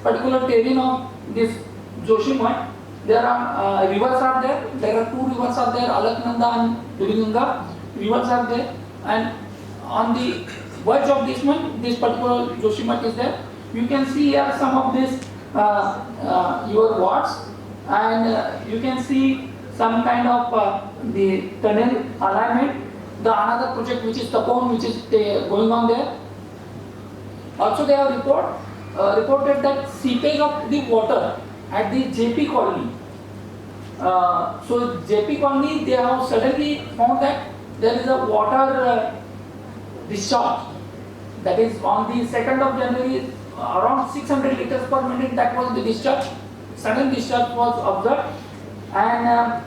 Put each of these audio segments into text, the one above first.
particular terrain of this Joshimath, there are rivers are there. There are two rivers are there, Alaknanda and Duriganga. Rivers are there, and on the verge of this one, this particular Joshimath is there. You can see here some of this your wards, and you can see some kind of the tunnel alignment. The another project which is Tapon, which is going on there. Also, they have reported that seepage of the water at the JP colony. So JP colony, they have suddenly found that there is a water discharge. That is on the 2nd of January, around 600 liters per minute. That was the discharge. Sudden discharge was observed, and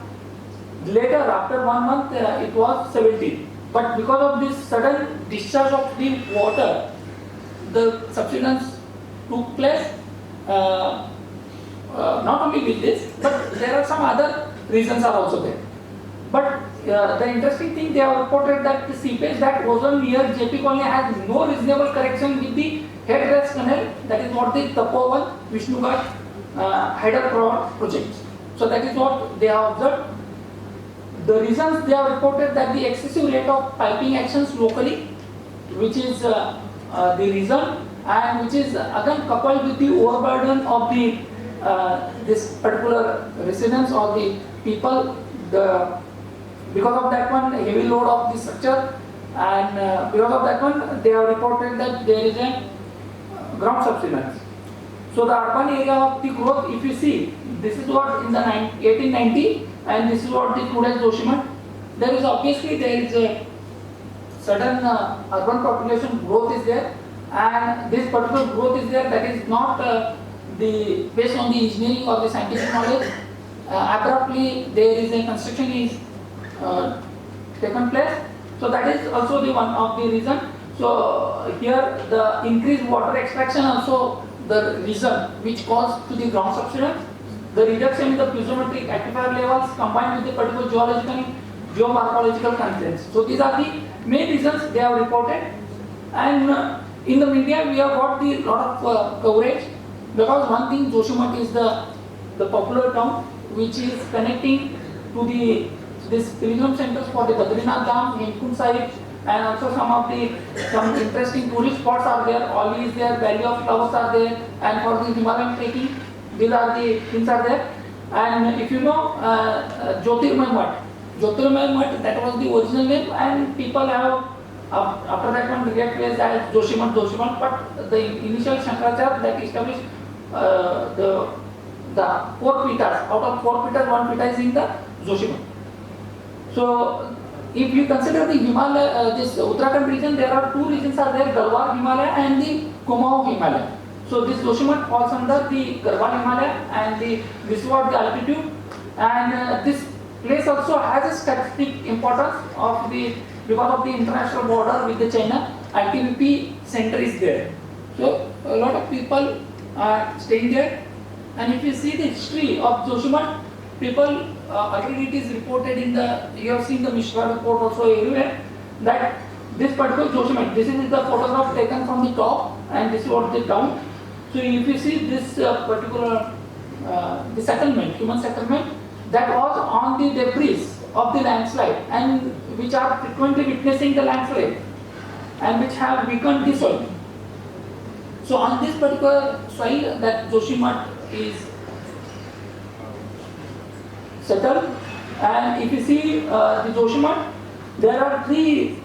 later after 1 month it was 70. But because of this sudden discharge of the water, the subsidence took place. Not only with this, but there are some other reasons are also there. But the interesting thing, they have reported that the seepage that was on near JP colony has no reasonable correction with the headrest canal. That is what the Tapovan Vishnughat Hydro project. So that is what they have observed. The reasons they have reported that the excessive rate of piping actions locally, which is the reason, and which is again coupled with the overburden of the this particular residents or the people, because of that one heavy load of the structure, and because of that one they have reported that there is a ground subsidence. So the urban area of the growth, if you see, this is what in the 1890, and this is what the today's Joshimath. There is obviously there is a sudden urban population growth is there, and this particular growth is there, that is not based on the engineering or the scientific knowledge. Abruptly there is a construction is taken place. So that is also the one of the reason. So here the increased water extraction also the reason which caused to the ground subsidence. The reduction in the pluviometric aquifer levels combined with the particular geological and geomorphological constraints. So these are the main reasons they have reported. And in the media we have got the lot of coverage, because one thing, Joshimath is the popular town which is connecting to this pilgrim centers for the Badrinath Dham, Hemkund Sahib, and also some interesting tourist spots are there. Oli is there, Valley of Flowers are there, and for the Himalayan trekking, these are the things are there. And if you know Jyotirmay Mutt, that was the original name, and people have after that one replaced as Joshimath, but the initial Shankaracharya that established the 4 pitas. Out of 4 pitas, 1 pita is in the Joshimath. So if you consider the Himalaya, this Uttarakhand region, there are 2 regions are there, Garhwal Himalaya and the Kumaon Himalaya. So this Joshimath falls under the Garhwal Himalaya, and this was the altitude, and this place also has a strategic importance because of the international border with the China. ITBP center is there. So a lot of people are staying there, and if you see the history of Joshimath, people already it is reported you have seen the Mishra report also everywhere, that this particular Joshimath, this is the photograph taken from the top, and this is what the town. So if you see this particular the settlement, human settlement, that was on the debris of the landslide, and which are frequently witnessing the landslide, and which have weakened the soil. So on this particular soil, that Joshimath is settled, and if you see the Joshimath, there are 3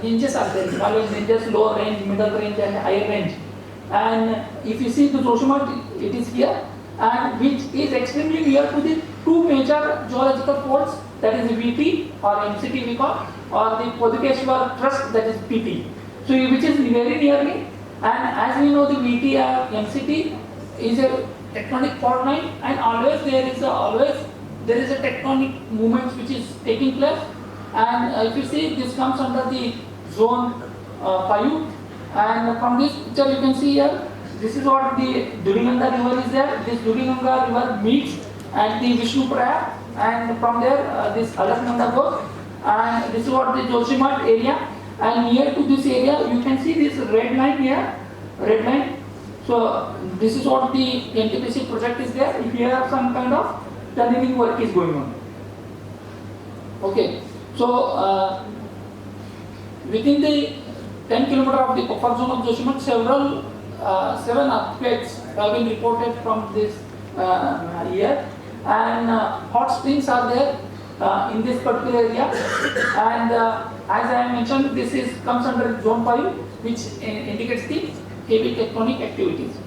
ranges are there: Himalayan ranges, lower range, middle range, and higher range. And if you see the Joshimath, it is here, and which is extremely near to the 2 major geological faults, that is VT or MCT we call, or the Podukeshwar Trust, that is PT. So which is very nearly, and as we know, the VT or MCT is a tectonic fault line, and always there is a tectonic movement which is taking place. And if you see, this comes under the zone 5, and from this picture you can see here, this is what the Duriganga river is there. This Duriganga river meets at the Vishnuprayag, and from there this Alaknanda goes, and this is what the Joshimath area, and near to this area you can see this red line here, red line. So this is what the NTPC project is there. If you have some kind of tunneling work is going on. Okay, so within the 10 km of the buffer zone of Joshimath, seven earthquakes have been reported from this year, and hot springs are there in this particular area. And as I mentioned, this comes under zone 5, which indicates the heavy tectonic activities.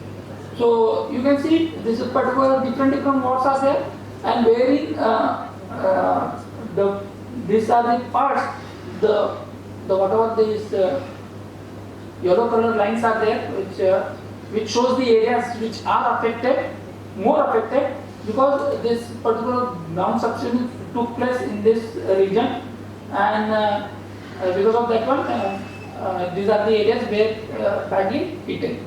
So you can see this is particular different walls are there, and wherein these are the parts, the whatever these yellow color lines are there, which shows the areas which are affected, more affected, because this particular ground subsidence took place in this region, and because of that one, these are the areas where badly hit.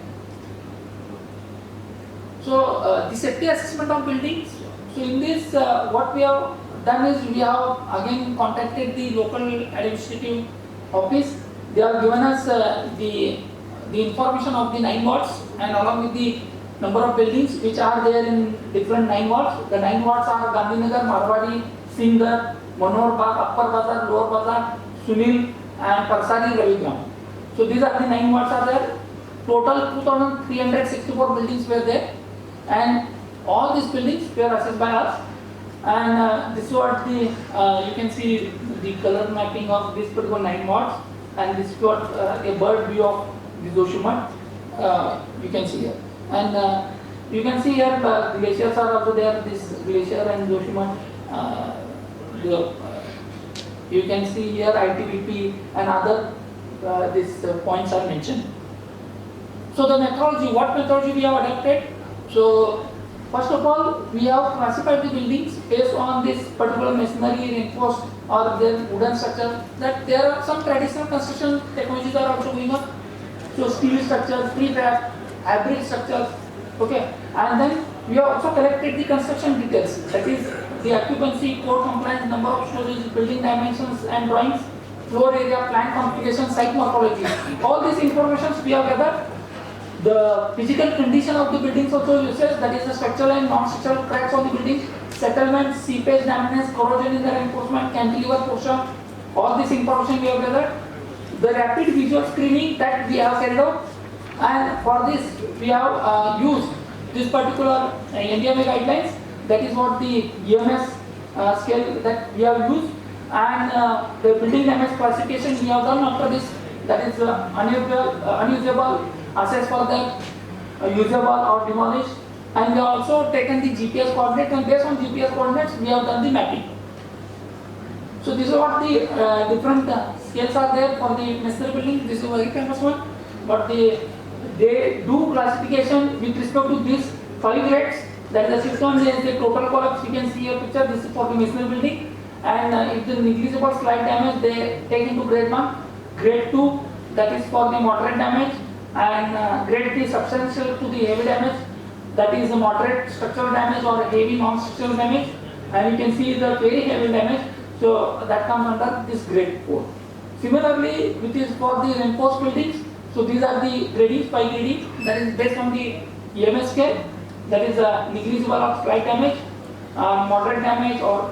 So the safety assessment of buildings. So in this, what we have done is we have again contacted the local administrative office. They have given us the information of the 9 wards, and along with the number of buildings which are there in different 9 wards. The 9 wards are Gandhinagar, Marwadi, Singhar, Manohar Bagh, Upper Bazar, Lower Bazar, Sunil, and Parsari, Ravigram. So these are the 9 wards are there. Total 2,364 buildings were there, and all these buildings were assessed by us. And this is what the you can see the color mapping of this particular 9 wards, and this is what a bird view of the Joshimath you can see here. And you can see here glaciers are also there. This glacier and Joshimath. You can see here ITBP and other these points are mentioned. So the methodology, what methodology we have adopted? So first of all, we have classified the buildings based on this particular masonry reinforced or their wooden structure. That there are some traditional construction technologies are also going on. So steel structures, prefab, hybrid structures. Okay, and then we have also collected the construction details. That is the occupancy, code compliance, number of stories, building dimensions and drawings, floor area, plan configuration, site morphology. All these informations we have gathered. The physical condition of the buildings also uses, that is the structural and non-structural cracks on the building, settlement, seepage, dampness, corrosion in the reinforcement, cantilever portion. All this information we have gathered. The rapid visual screening that we have carried out, and for this we have used this particular NDMA guidelines. That is what the EMS scale that we have used, and the building damage classification we have done after this. That is unusable, assessed for that, usable or demolished, and we have also taken the GPS coordinates, and based on GPS coordinates we have done the mapping. So this is what the different scales are there for the masonry building. This is a very famous one, but they do classification with respect to these 5 grades. That is the 6th one is the total collapse. You can see a picture. This is for the masonry building, and if the negligible slight damage, they take into grade 1, grade 2, that is for the moderate damage, and grade 3 substantial to the heavy damage, that is the moderate structural damage or heavy non-structural damage, and you can see the very heavy damage. So that comes under this grade 4. Similarly, which is for the reinforced buildings. So these are the gradings by grading. That is based on the EMS scale. That is negligible or slight damage, moderate damage, or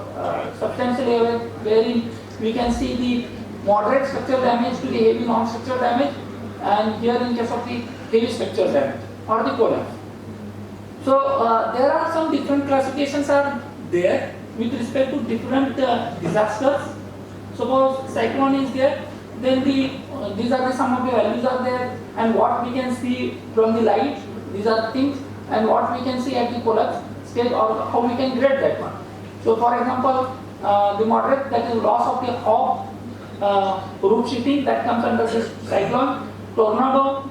substantial damage, wherein we can see the moderate structural damage to the heavy non-structural damage, and here in case of the heavy structural damage or the collapse. So there are some different classifications are there with respect to different disasters. Suppose cyclone is there, then these are the some of the values are there, and what we can see from the light, these are things, and what we can see at the collapse stage, or how we can grade that one. So for example, the moderate, that is loss of the hop roof sheeting, that comes under this cyclone. Tornado,